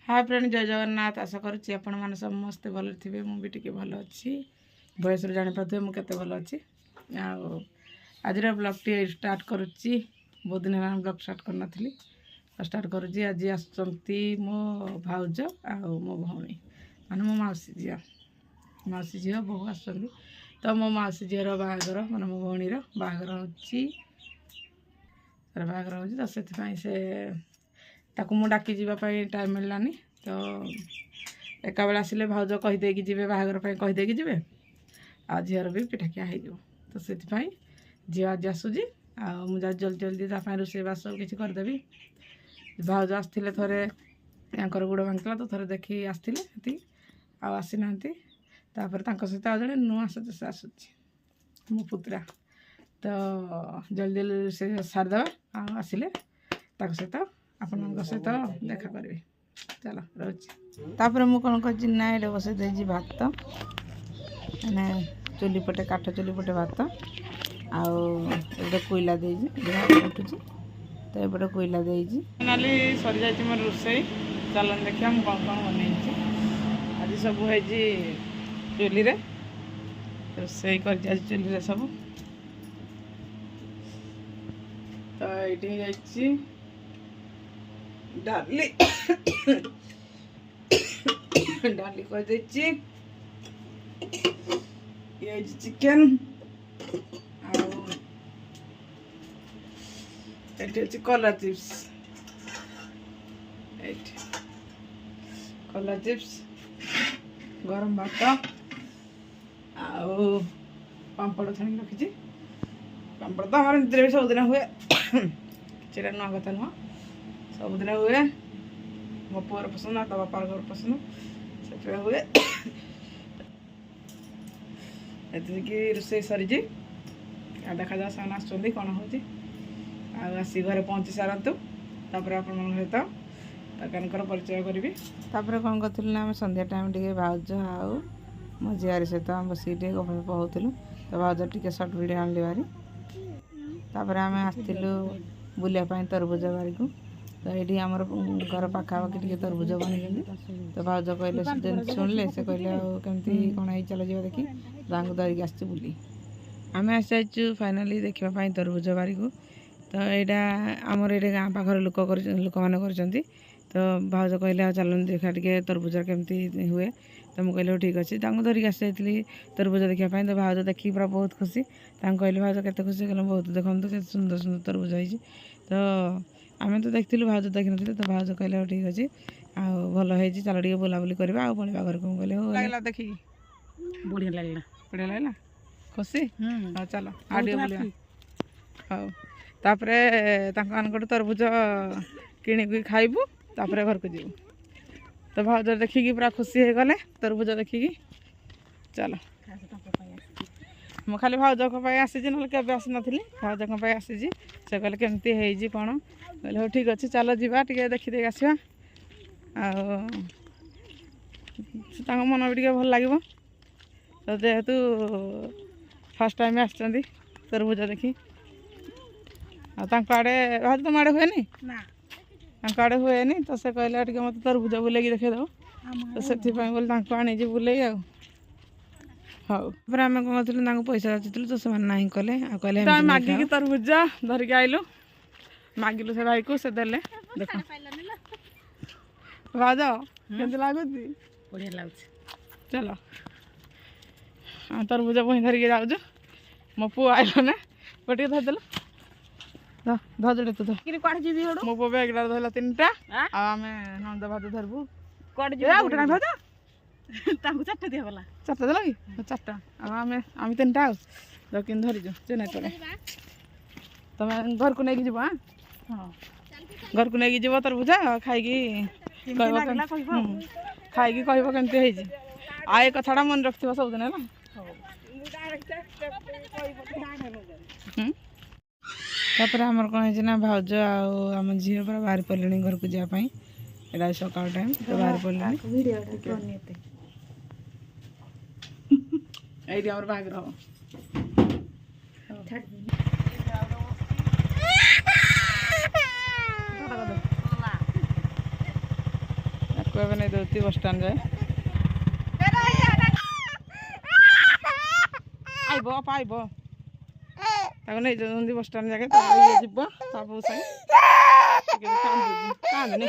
hi friend जय जगन्नाथ आशा करुच्ची आपण मैंने समस्ते भल थे मुझे भल अच्छी वयस जापारे मुझे भल अच्छी आज ब्लॉग टी स्टार्ट करुच्ची बहुत दिन है ब्लॉग स्टार्ट करनी स्टार्ट करुच्ची आज आसुँच मो भाउज आ मो भौणी माने मो मौसी झील बहु आस तो मो मौसी झीर बाहागर माने मो भौणीर बाहागर बाहागर हो तो से ताकू मु डाकी जावाई टाइम मिललानी तो एका बेला आसिले भाउज कहीदे जी बाहागर कहीदे जी आ झीर भी पिठाकिया हो तो से झी आज आसूजी मुझे जल्दी जल्दी रोषेईबास सब किसी करदेवी भाउज आसते थे यार गोड़ भांगला तो थे देखी आसते आसीना सहित आ जड़े नुआ सदस्य आसूची मो पुतरा तो जल्दी जल्दी रोषे सारिदे आसिले सहित आपण सहित देखा करी चलो रोचे मु कौन कर बसई दे भात मैंने चुली पटे काठ चुली पटे भात आउे कोईला उठुची तो एपटे कोईला नाली सरी जाती मोर रोषे चलन देखिए मुझे कौन कौन बनई आज सब है चुली रोषे कर चुली सब तो ये डाली डाली कर दे ये chicken colour chips colour chips गरम भात पापड़ छाणी रखी पापड़ तो हमारे निद्रे भी सबुदिन हुए किसी नुआ कथा नुह सबुदिन हुए मो पुअर पसंद आ बापार घर पसंद से हुए ये रोषे सरी देखा जाओ से आस कौन हो आसी घरे पहुँची सारतु आप सहित परिचय करी कौन करूँ ना संध्या टाइम टे भाउज आउ मो झीआरी सहित आम बस कहूलु तो भाउज टे सर्ट भिडियो आनली बारी आम आसलु बुलापाई तरबुज बारी को तो ये आमर घर पाखापाखि टे तरबुज बन तो भाउज कहले शुणिले से कहले कमी कौन है चल जा देखी दांग धरिकी आस बुली आम आसु फाइनाली देखापी तरबुज बारी को तो यहाँ आमर ये गाँ पाखर लोक मैंने तो भाउज कहले चलन देखा टे तरबुज केमती हुए तो मुझे कहले ठीक अच्छे धरिकी आसी तरबुज देखापी तो भाउज देखी पूरा बहुत खुशी कहले भाउज के खुशी कहले बहुत देखते के सुंदर सुंदर तरबुज होती तो आम तो देखी भाउज देखी नी तो भाउज कहले ठीक अच्छे भल हो चल टे बुलाबुली करवा आ पलवा घर को कहले हो देखी बढ़िया लगला खुशी हाँ चलो आ बुला हाँ तापर तरबुज कि खाइबू तापर घर को जीवु तो भाउज देखिकी पूरा खुशी हो गले तरबुज देखिकी चलो मुझे खाली भाउज आसी ना के आसी नी भाउज आसी से कहले केमती है कौन कहले हो ठीक अच्छे चलो जीवा टे देखी आसवा मन भी भल लगे तो जेहेतु फर्स्ट टाइम आसती तरबुज देखी आड़े भाज तुम आड़े हुए आड़े हुए तो से कहले टे मत तरबुज बुले देखे दो तो से बोले आनी बुले हाँ आम कौन करूँ पैसा जाचुलु तो से ना कले कहले मागिकी तरबुज धरिकी आइलु मागिलु से भाई को से देले देख भाज के लगुच बढ़िया लगुच चलो हाँ तरबुज पुणी धरिकी जाऊँ मो पु आइल ना गोटे धरदेल धरदे तू मो पु बैग धरला 3टा आम नंद भाज धरबू गोटे भाज चार्टा दिगला 4टा देल कि 4टा आम 3टा आम धरीजु चेन्नई तले तुम घर को लेकिन हाँ घर को लेकिन जीव तरबुज खाई खाई कह केमती आ ये कथाटा मन रखी सबुदिन है तापर आमर कौन है भाउज आम झील पूरा बाहर पड़े घर को जावाई यहाँ सका टाइम तो बाहर पड़े ये बाहर हम ଏବେ ନେଇ ଦେଉଛି ବସଷ୍ଟାଣ୍ଡ ଯାଏ ଆଇବ ଅପା ଆଇବ ତାକୁ ନେଇ ଯାଉଛନ୍ତି ବସଷ୍ଟାଣ୍ଡ ଯାକେ ଇଏ ଯିବ ତା ବୋଉ ସାଙ୍ଗେ କାନ୍ଦୁନି